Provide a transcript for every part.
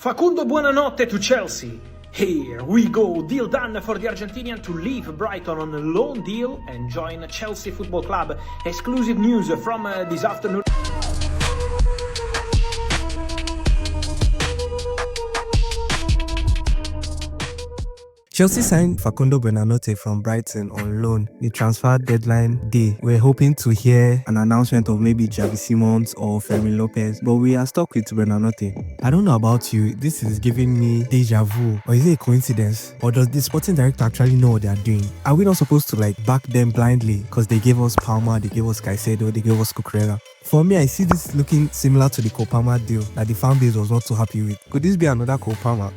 Facundo Buonanotte to Chelsea. Here we go, deal done for the Argentinian to leave Brighton on a loan deal and join Chelsea Football Club. Exclusive news from this afternoon. Chelsea signed Facundo Buonanotte from Brighton on loan. The transfer deadline day, we're hoping to hear an announcement of maybe Xavi Simons or Fermin Lopez, but we are stuck with Buonanotte. I don't know about you, this is giving me deja vu. Or is it a coincidence? Or does the sporting director actually know what they are doing? Are we not supposed to back them blindly because they gave us Palmer, they gave us Caicedo, they gave us Cucurella? For me, I see this looking similar to the Palmer deal that the fan base was not too happy with. Could this be another Palmer?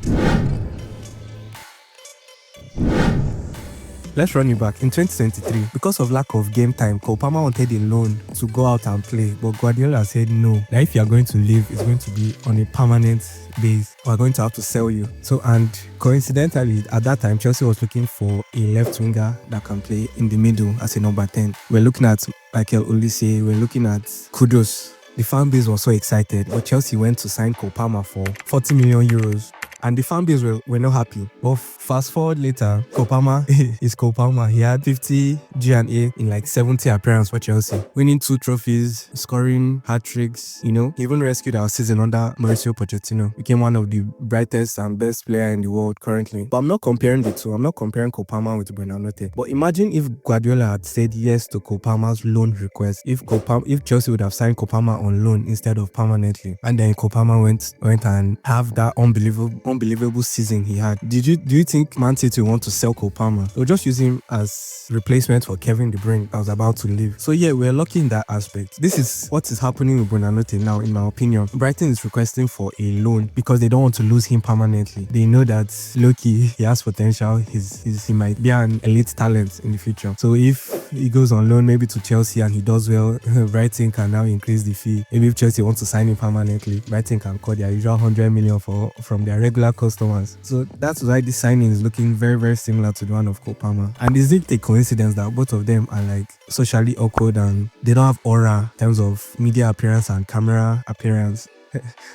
Let's run you back. In 2023, because of lack of game time, Palmer wanted a loan to go out and play, but Guardiola said no, that if you are going to leave, it's going to be on a permanent base. We're going to have to sell you. So, and coincidentally, at that time, Chelsea was looking for a left winger that can play in the middle as a number 10. We're looking at Michael Olise, we're looking at Kudus. The fan base was so excited, but Chelsea went to sign Palmer for 40 million euros. And the fan base were not happy. But fast forward later, Palmer is Palmer. He had 50 G&A in 70 appearances for Chelsea, winning 2 trophies, scoring hat-tricks, He even rescued our season under Mauricio Pochettino. Became one of the brightest and best player in the world currently. But I'm not comparing the two. I'm not comparing Palmer with Buonanotte. But imagine if Guardiola had said yes to Palmer's loan request. If Chelsea would have signed Palmer on loan instead of permanently. And then Palmer went and have that unbelievable season he had. Do you think Man City want to sell Palmer? They'll just use him as replacement for Kevin De Bruyne that was about to leave. So yeah, we're lucky in that aspect. This is what is happening with Buonanotte now, in my opinion. Brighton is requesting for a loan because they don't want to lose him permanently. They know that low-key, he has potential. He might be an elite talent in the future. So if he goes on loan maybe to Chelsea and he does well, Brighton can now increase the fee. Maybe if Chelsea wants to sign him permanently, Brighton can cut their usual 100 million from their regular customers. So that's why this signing is looking very, very similar to the one of Palmer. And is it a coincidence that both of them are socially awkward and they don't have aura in terms of media appearance and camera appearance?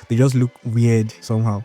They just look weird somehow.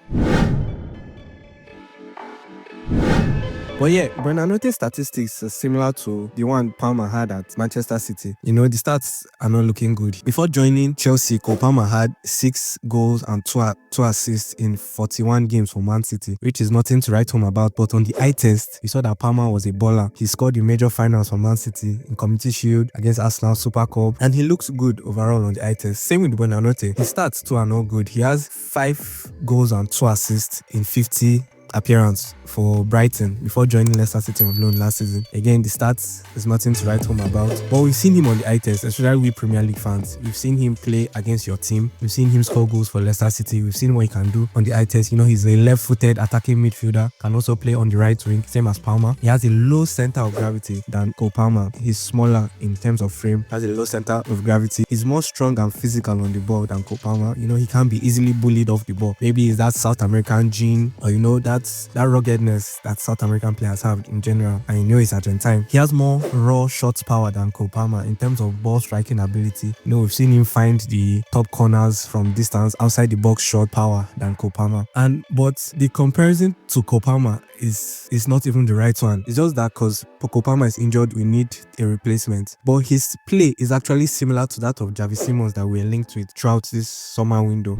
But yeah, Buonanotte's statistics are similar to the one Palmer had at Manchester City. The stats are not looking good. Before joining Chelsea, Palmer had 6 goals and 2 assists in 41 games for Man City, which is nothing to write home about. But on the eye test, we saw that Palmer was a baller. He scored in major finals for Man City, in Community Shield, against Arsenal, Super Cup, and he looks good overall on the eye test. Same with Buonanotte. His stats too are not good. He has 5 goals and 2 assists in 50 appearance for Brighton before joining Leicester City on loan last season. Again, the stats is nothing to write home about. But we've seen him on the eye test, especially we Premier League fans. We've seen him play against your team. We've seen him score goals for Leicester City. We've seen what he can do on the eye test. He's a left-footed attacking midfielder, can also play on the right wing, same as Palmer. He has a low center of gravity than Palmer. He's smaller in terms of frame, has a low center of gravity. He's more strong and physical on the ball than Palmer. He can be easily bullied off the ball. Maybe it's that South American gene, or that ruggedness that South American players have in general, and he's Argentine. He has more raw shot power than Palmer in terms of ball striking ability. We've seen him find the top corners from distance, outside the box shot power than Palmer. But the comparison to Palmer is not even the right one. It's just that because Palmer is injured, we need a replacement. But his play is actually similar to that of Xavi Simons that we're linked with throughout this summer window.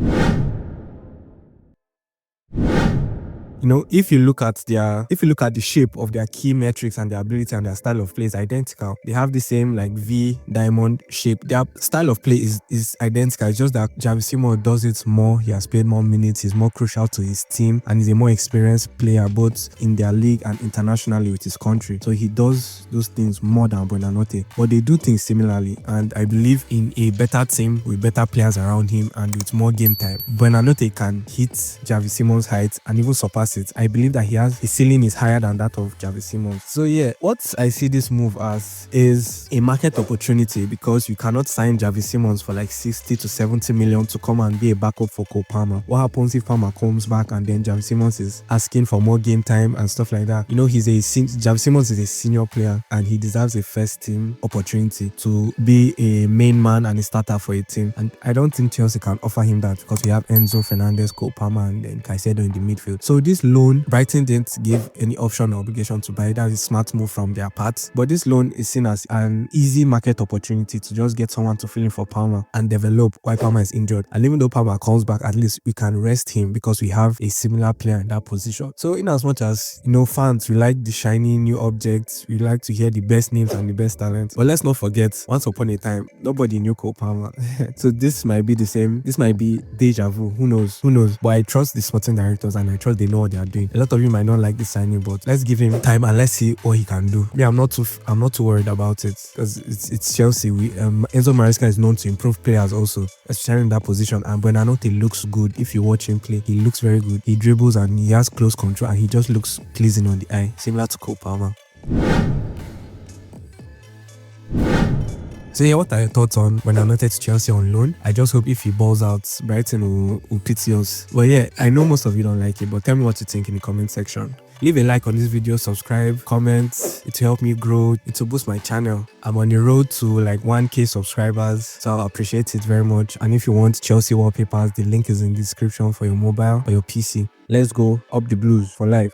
If you look at the shape of their key metrics and their ability and their style of play is identical. They have the same V diamond shape. Their style of play is identical. It's just that Xavi Simons does it more. He has played more minutes. He's more crucial to his team, and he's a more experienced player both in their league and internationally with his country. So he does those things more than Buonanotte. But they do things similarly, and I believe in a better team with better players around him and with more game time, Buonanotte can hit Xavi Simons' heights and even surpass gets it. I believe that his ceiling is higher than that of Javi Simons. So yeah, what I see this move as is a market opportunity, because you cannot sign Javi Simons for like 60 to 70 million to come and be a backup for Cole Palmer. What happens if Palmer comes back and then Javi Simons is asking for more game time and stuff like that? You know, Javi Simons is a senior player and he deserves a first team opportunity to be a main man and a starter for a team. And I don't think Chelsea can offer him that, because we have Enzo, Fernandez, Cole Palmer, and then Caicedo in the midfield. So this loan, Brighton didn't give any option or obligation to buy. That is a smart move from their part. But this loan is seen as an easy market opportunity to just get someone to fill in for Palmer and develop while Palmer is injured. And even though Palmer comes back, at least we can rest him because we have a similar player in that position. So in as much as, you know, fans, we like the shiny new objects, we like to hear the best names and the best talents. But let's not forget, once upon a time, nobody knew Cole Palmer. So this might be the same. This might be deja vu. Who knows? But I trust the sporting directors and I trust they know what they are doing. A lot of you might not like the signing, but let's give him time and let's see what he can do. Yeah, I'm not too worried about it, because it's Chelsea. Enzo Maresca is known to improve players also, especially in that position. And Buonanotte looks good. If you watch him play, he looks very good. He dribbles and he has close control and he just looks pleasing on the eye, similar to Cole Palmer. So yeah, what are your thoughts on Buonanotte to Chelsea on loan? I just hope if he balls out, Brighton will pity us. Well yeah, I know most of you don't like it, but tell me what you think in the comment section. Leave a like on this video, subscribe, comment. It will help me grow. It will boost my channel. I'm on the road to like 1k subscribers, so I appreciate it very much. And if you want Chelsea wallpapers, the link is in the description for your mobile or your PC. Let's go up the blues for life.